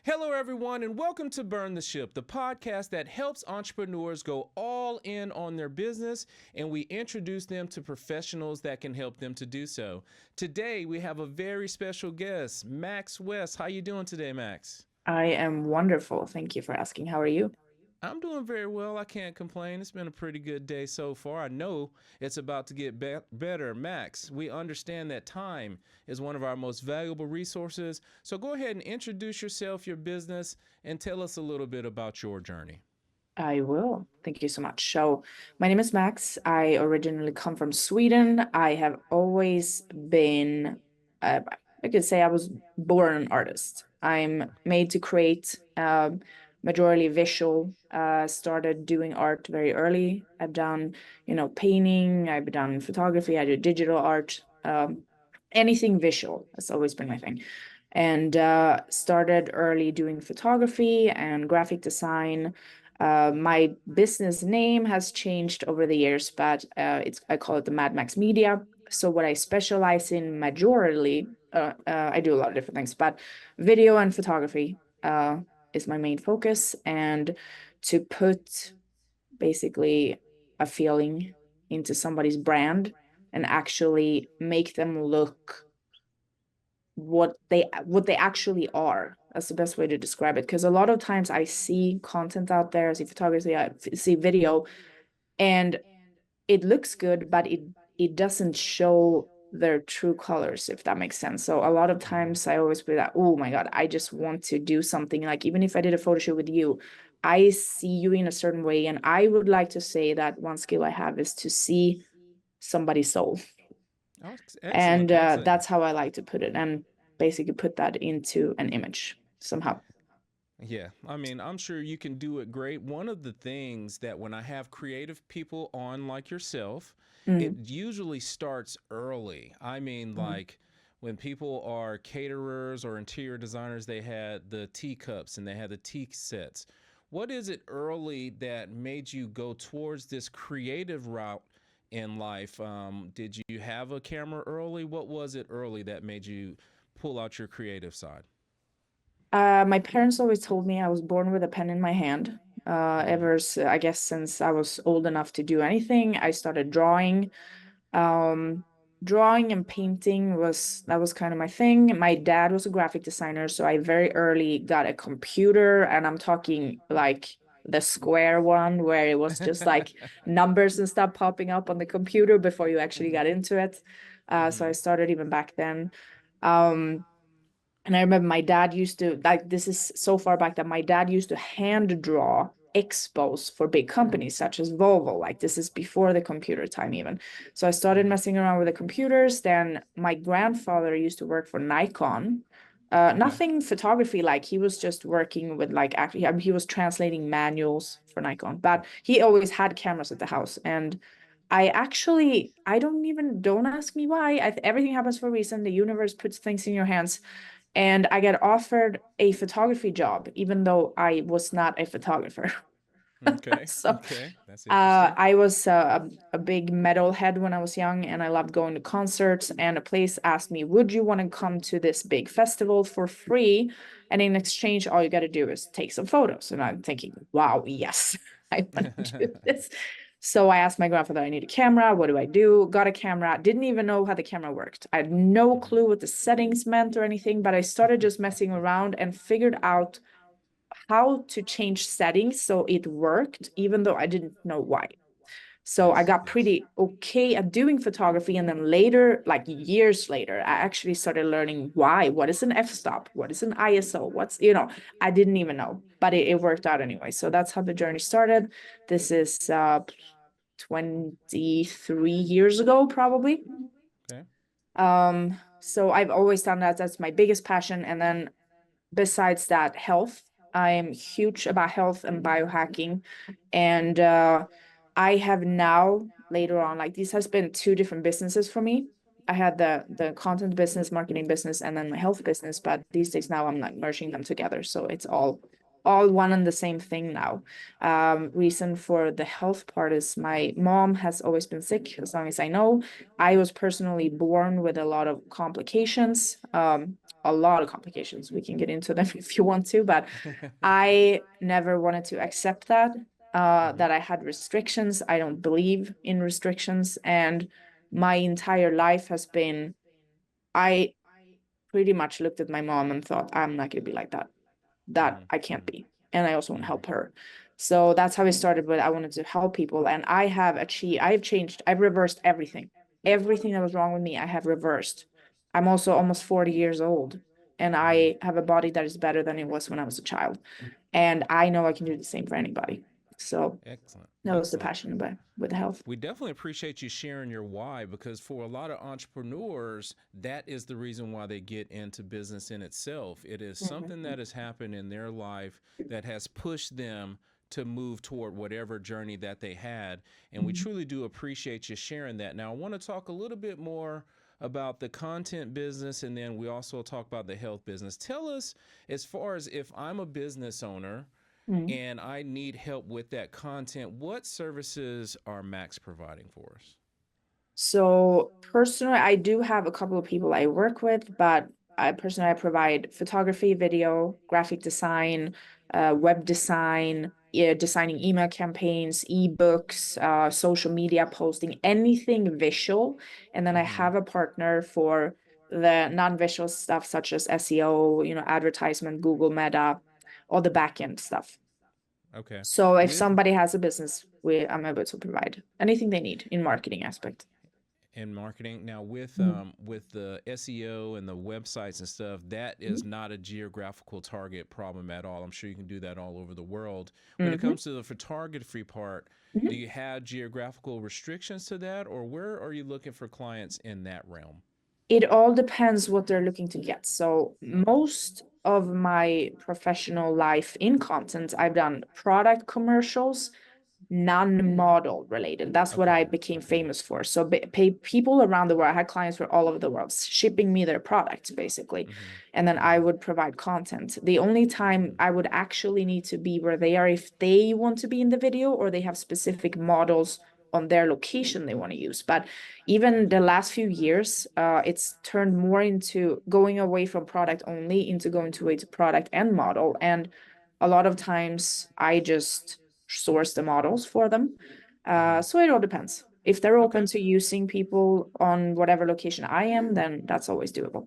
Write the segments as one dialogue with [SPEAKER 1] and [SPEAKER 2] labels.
[SPEAKER 1] Hello, everyone, and welcome to Burn the Ship, the podcast that helps entrepreneurs go all in on their business, and we introduce them to professionals that can help them to do so. Today, we have a very special guest, Maaxx West. How you doing today, Maxx?
[SPEAKER 2] I am wonderful. Thank you for asking. How are you?
[SPEAKER 1] I'm doing very well. I can't complain. It's been a pretty good day so far. I know it's about to get better. Maxx, we understand that time is one of our most valuable resources. So go ahead and introduce yourself, your business, and tell us a little bit about your journey.
[SPEAKER 2] I will. Thank you so much. So, my name is Max. I originally come from Sweden. I have always been, I could say I was born an artist. I'm made to create, majority visual. Started doing art very early. I've done, painting, I've done photography, I do digital art, anything visual has always been my thing. And started early doing photography and graphic design. My business name has changed over the years, but I call it the Maxx Media. So what I specialize in majorly, I do a lot of different things, but video and photography is my main focus, and to put basically a feeling into somebody's brand and actually make them look what they actually are. That's the best way to describe it, because a lot of times I see content out there, I see photography, I see video, and it looks good, but it doesn't show their true colors, if that makes sense. So a lot of times I always be like, oh my God, I just want to do something. Like, even if I did a photo shoot with you, I see you in a certain way, and I would like to say that one skill I have is to see somebody's soul.
[SPEAKER 1] Oh,
[SPEAKER 2] And
[SPEAKER 1] excellent, excellent.
[SPEAKER 2] that's how I like to put it, and basically put that into an image somehow.
[SPEAKER 1] Yeah, I mean, I'm sure you can do it great. One of the things that when I have creative people on like yourself, it
[SPEAKER 2] Mm.
[SPEAKER 1] usually starts early. I mean,
[SPEAKER 2] Mm.
[SPEAKER 1] like when people are caterers or interior designers, they had the teacups and they had the tea sets. What is it early that made you go towards this creative route in life? Did you have a camera early? What was it early that made you pull out your creative side?
[SPEAKER 2] My parents always told me I was born with a pen in my hand. I guess since I was old enough to do anything, I started drawing. Um, Drawing and painting was kind of my thing. My dad was a graphic designer, so I very early got a computer, and I'm talking like the square one where it was just like numbers and stuff popping up on the computer before you actually got into it. So I
[SPEAKER 1] Mm-hmm.
[SPEAKER 2] started even back then. Um, and I remember my dad used to, like, this is so far back that my dad used to hand draw expos for big companies such as Volvo. Like, this is before the computer time even. So I started
[SPEAKER 1] Mm-hmm.
[SPEAKER 2] messing around with the computers. Then my grandfather used to work for Nikon.
[SPEAKER 1] Okay.
[SPEAKER 2] Nothing photography, like he was just working with, like, actually, I mean, he was translating manuals for Nikon, but he always had cameras at the house. And don't ask me why. Everything happens for a reason. The universe puts things in your hands, and I got offered a photography job, even though I was not a photographer.
[SPEAKER 1] Okay.
[SPEAKER 2] So
[SPEAKER 1] Okay. That's interesting.
[SPEAKER 2] I was a big metalhead when I was young, and I loved going to concerts. And a place asked me, would you want to come to this big festival for free? And in exchange, all you got to do is take some photos. And I'm thinking, wow, yes, I want to do this. So I asked my grandfather, I need a camera. What do I do? Got a camera. Didn't even know how the camera worked. I had no
[SPEAKER 1] Mhm.
[SPEAKER 2] clue what the settings meant or anything, but I started just messing around and figured out how to change settings so it worked, even though I didn't know why. So I
[SPEAKER 1] Yes.
[SPEAKER 2] got
[SPEAKER 1] Yes.
[SPEAKER 2] pretty okay at doing photography. And then later, like years later, I actually started learning why. What is an f-stop? What is an ISO? I didn't even know, but it worked out anyway. So that's how the journey started. This is 23 years ago, probably.
[SPEAKER 1] Okay.
[SPEAKER 2] So I've always done that. That's my biggest passion. And then besides that, health. I'm huge about health and biohacking. And I have now later on, like, this has been two different businesses for me. I had the content business, marketing business, and then my health business. But these days now I'm like merging them together. So it's all all one and the same thing now. Reason for the health part is my mom has always been sick, as long as I know. I was personally born with a lot of complications, a lot of complications. We can get into them if you want to, but I never wanted to accept that, that I had restrictions. I don't believe in restrictions. And my entire life has been, I pretty much looked at my mom and thought, I'm not going to be like that. That I can't be. And I also want to help her. So that's how I started with I wanted to help people. And I have achieved, I've changed, I've reversed everything. Everything that was wrong with me, I have reversed. I'm also almost 40 years old. And I have a body that is better than it was when I was a child. And I know I can do the same for anybody. So
[SPEAKER 1] Excellent.
[SPEAKER 2] that was the
[SPEAKER 1] Excellent.
[SPEAKER 2] passion about with health.
[SPEAKER 1] We definitely appreciate you sharing your why, because for a lot of entrepreneurs, that is the reason why they get into business in itself. It is something that has happened in their life that has pushed them to move toward whatever journey that they had. And we truly do appreciate you sharing that. Now, I want to talk a little bit more about the content business, and then we also talk about the health business. Tell us, as far as if I'm a business owner and I need help with that content, what services are Maxx providing for us?
[SPEAKER 2] So personally, I do have a couple of people I work with, but I provide photography, video, graphic design, web design, designing email campaigns, ebooks, social media posting, anything visual. And then I have a partner for the non-visual stuff such as SEO, advertisement, Google Meta, all the backend stuff.
[SPEAKER 1] Okay.
[SPEAKER 2] So if
[SPEAKER 1] With
[SPEAKER 2] somebody has a business, I'm able to provide anything they need in marketing aspect.
[SPEAKER 1] in marketing. Now
[SPEAKER 2] Mhm.
[SPEAKER 1] with the SEO and the websites and stuff, that is not a geographical target problem at all. I'm sure you can do that all over the world. When it
[SPEAKER 2] Mhm.
[SPEAKER 1] comes to the photography part, do
[SPEAKER 2] Mhm.
[SPEAKER 1] you have geographical restrictions to that, or where are you looking for clients in that realm?
[SPEAKER 2] It all depends what they're looking to get. So most of my professional life in content, I've done product commercials, non-model related. That's what
[SPEAKER 1] Okay.
[SPEAKER 2] I became famous for. So pay people around the world. I had clients from all over the world shipping me their products basically. And then I would provide content. The only time I would actually need to be where they are if they want to be in the video or they have specific models on their location they want to use. But even the last few years, it's turned more into going away from product only into going to way to product and model. And a lot of times I just source the models for them. So it all depends. If they're open
[SPEAKER 1] Okay.
[SPEAKER 2] to using people on whatever location I am, then that's always doable.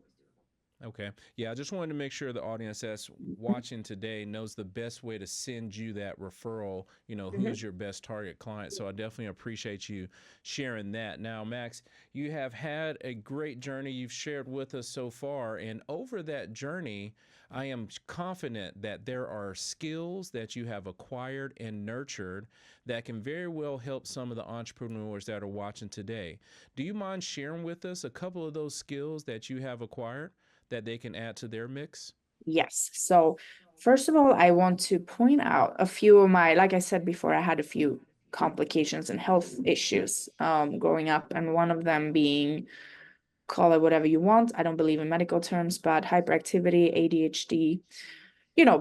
[SPEAKER 1] Okay. Yeah, I just wanted to make sure the audience that's watching today knows the best way to send you that referral, who's your best target client. So I definitely appreciate you sharing that. Now, Maxx, you have had a great journey you've shared with us so far. And over that journey, I am confident that there are skills that you have acquired and nurtured that can very well help some of the entrepreneurs that are watching today. Do you mind sharing with us a couple of those skills that you have acquired that they can add to their mix?
[SPEAKER 2] Yes. So first of all, I want to point out a few of my, like I said before, I had a few complications and health issues growing up, and one of them being, call it whatever you want. I don't believe in medical terms, but hyperactivity, ADHD,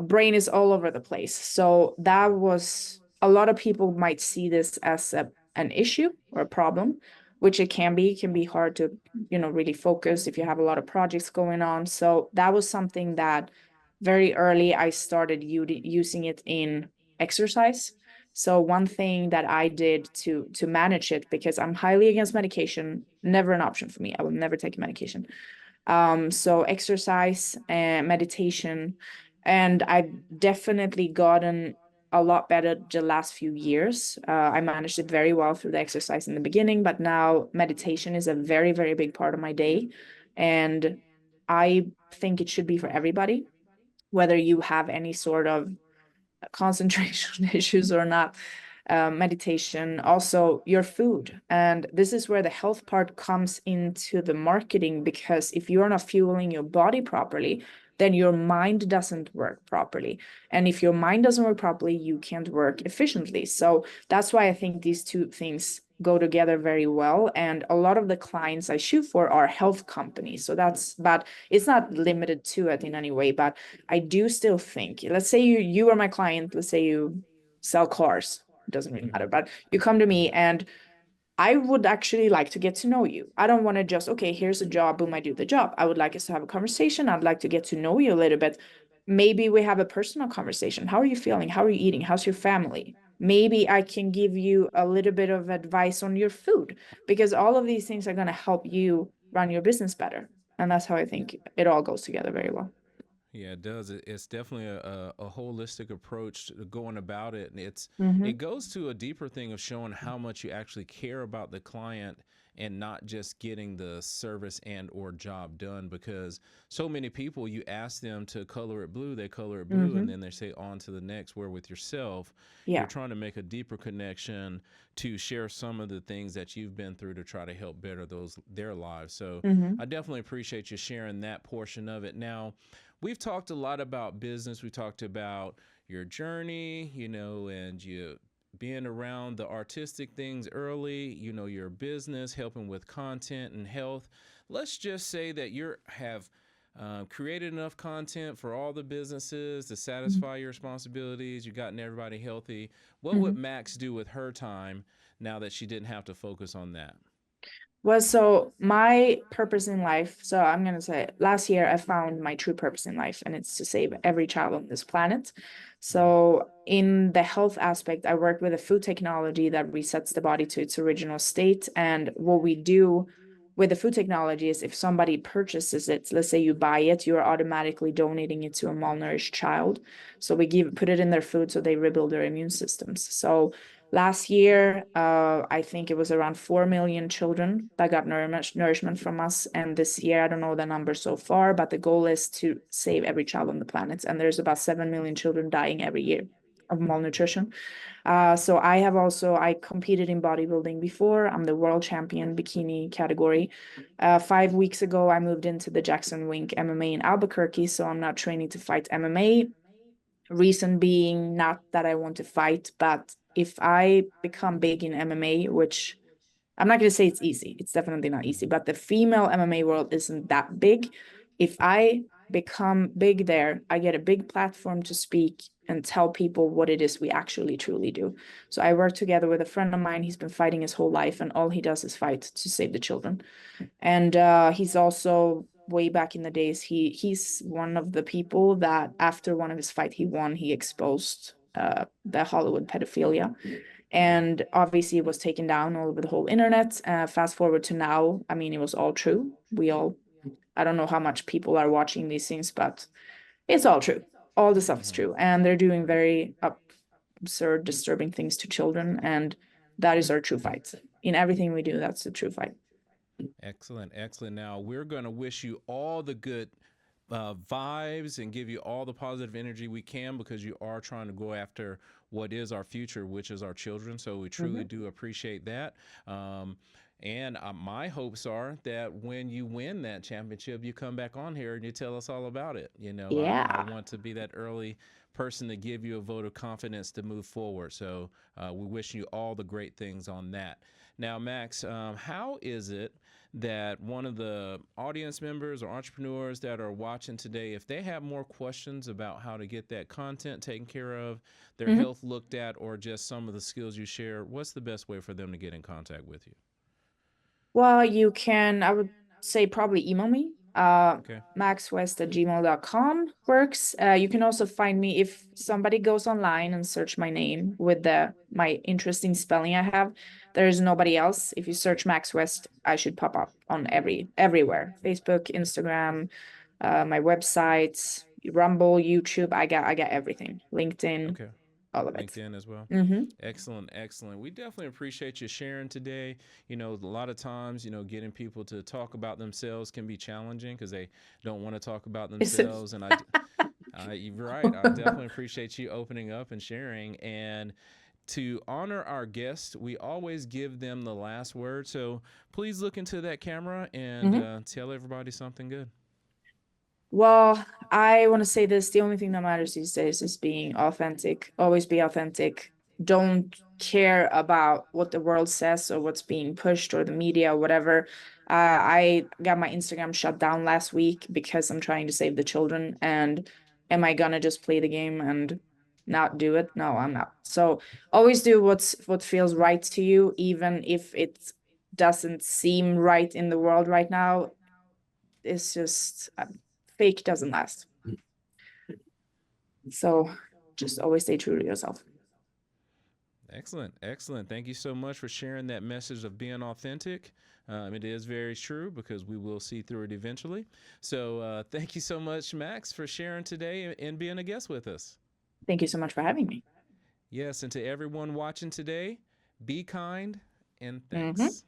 [SPEAKER 2] brain is all over the place. So that was a lot of people might see this as an issue or a problem, which it can be hard to, really focus if you have a lot of projects going on. So that was something that very early I started using it in exercise. So one thing that I did to manage it, because I'm highly against medication, never an option for me. I will never take medication. So exercise and meditation, and I've definitely gotten a lot better the last few years. I managed it very well through the exercise in the beginning, but now meditation is a very, very big part of my day. And I think it should be for everybody, whether you have any sort of concentration issues or not. Meditation, also your food. And this is where the health part comes into the marketing, because if you're not fueling your body properly, then your mind doesn't work properly. And if your mind doesn't work properly, you can't work efficiently. So that's why I think these two things go together very well. And a lot of the clients I shoot for are health companies. So but it's not limited to it in any way. But I do still think, let's say you are my client, let's say you sell cars, it doesn't really matter, but you come to me and I would actually like to get to know you. I don't want to just, okay, here's a job, boom, I do the job. I would like us to have a conversation. I'd like to get to know you a little bit. Maybe we have a personal conversation. How are you feeling? How are you eating? How's your family? Maybe I can give you a little bit of advice on your food, because all of these things are going to help you run your business better. And that's how I think it all goes together very well.
[SPEAKER 1] Yeah, it does. It's definitely a holistic approach to going about it, and
[SPEAKER 2] Mm-hmm.
[SPEAKER 1] it goes to a deeper thing of showing how much you actually care about the client and not just getting the service and or job done. Because so many people, you ask them to color it blue, they color it blue, and
[SPEAKER 2] Mm-hmm.
[SPEAKER 1] then they say on to the next. Where with yourself, you're
[SPEAKER 2] Yeah.
[SPEAKER 1] trying to make a deeper connection to share some of the things that you've been through to try to help better their lives. So
[SPEAKER 2] Mm-hmm.
[SPEAKER 1] I definitely appreciate you sharing that portion of it. Now, we've talked a lot about business. We talked about your journey, and you being around the artistic things early, your business, helping with content and health. Let's just say that you have created enough content for all the businesses to satisfy your responsibilities. You've gotten everybody healthy. What would
[SPEAKER 2] Mm-hmm.
[SPEAKER 1] Maxx do with her time now that she didn't have to focus on that?
[SPEAKER 2] Well, so my purpose in life, so I'm gonna say last year I found my true purpose in life, and it's to save every child on this planet.
[SPEAKER 1] Mm-hmm.
[SPEAKER 2] So in the health aspect, I work with a food technology that resets the body to its original state. And what we do with the food technology is if somebody purchases it, let's say you buy it, you are automatically donating it to a malnourished child. So we put it in their food so they rebuild their immune systems. So last year, I think it was around 4 million children that got nourishment from us. And this year, I don't know the number so far, but the goal is to save every child on the planet. And there's about 7 million children dying every year of malnutrition. So I competed in bodybuilding before. I'm the world champion bikini category. 5 weeks ago, I moved into the Jackson Wink MMA in Albuquerque. So I'm not training to fight MMA. Reason being not that I want to fight, but if I become big in MMA, which I'm not going to say it's easy, it's definitely not easy, but the female MMA world isn't that big. If I become big there, I get a big platform to speak and tell people what it is we actually truly do. So I work together with a friend of mine. He's been fighting his whole life, and all he does is fight to save the children. And he's also way back in the days, he's one of the people that after one of his fight he won, he exposed the Hollywood pedophilia. And obviously it was taken down all over the whole internet. Fast forward to now, I mean, it was all true. I don't know how much people are watching these things, but it's all true. All the stuff is
[SPEAKER 1] Mm-hmm.
[SPEAKER 2] true. And they're doing very absurd, disturbing things to children. And that is our true fight. In everything we do, that's the true fight.
[SPEAKER 1] Excellent, excellent. Now we're going to wish you all the good vibes and give you all the positive energy we can, because you are trying to go after what is our future, which is our children. So we truly
[SPEAKER 2] Mm-hmm.
[SPEAKER 1] do appreciate that. And my hopes are that when you win that championship, you come back on here and you tell us all about it. I
[SPEAKER 2] Yeah.
[SPEAKER 1] want to be that early person to give you a vote of confidence to move forward. So we wish you all the great things on that. Now, Maxx, how is it that one of the audience members or entrepreneurs that are watching today, if they have more questions about how to get that content taken care of, their
[SPEAKER 2] Mm-hmm.
[SPEAKER 1] health looked at, or just some of the skills you share, what's the best way for them to get in contact with you?
[SPEAKER 2] Well, you can, I would say probably email me.
[SPEAKER 1] Okay.
[SPEAKER 2] Maaxxwest@gmail.com works. You can also find me if somebody goes online and search my name with my interesting spelling I have. There's nobody else. If you search Maaxx West, I should pop up on everywhere. Facebook, Instagram, my website, Rumble, YouTube. I got everything. LinkedIn,
[SPEAKER 1] Okay.
[SPEAKER 2] all of it.
[SPEAKER 1] LinkedIn as well.
[SPEAKER 2] Mm-hmm.
[SPEAKER 1] Excellent, excellent. We definitely appreciate you sharing today. A lot of times, getting people to talk about themselves can be challenging because they don't want to talk about
[SPEAKER 2] Is it?
[SPEAKER 1] themselves. And you're right. I definitely appreciate you opening up and sharing. And to honor our guests, we always give them the last word. So please look into that camera and
[SPEAKER 2] Mhm.
[SPEAKER 1] tell everybody something good.
[SPEAKER 2] Well, I want to say this. The only thing that matters these days is being authentic. Always be authentic. don't care about what the world says or what's being pushed or the media or whatever. I got my Instagram shut down last week because I'm trying to save the children. And am I gonna just play the game and not do it? No, I'm not. So always do what feels right to you, even if it doesn't seem right in the world right now. It's just fake doesn't last. So just always stay true to yourself.
[SPEAKER 1] Excellent. Excellent. Thank you so much for sharing that message of being authentic. It is very true because we will see through it eventually. So thank you so much, Maxx, for sharing today and being a guest with us.
[SPEAKER 2] Thank you so much for having me.
[SPEAKER 1] Yes, and to everyone watching today, be kind and
[SPEAKER 2] Mm-hmm.
[SPEAKER 1] thanks.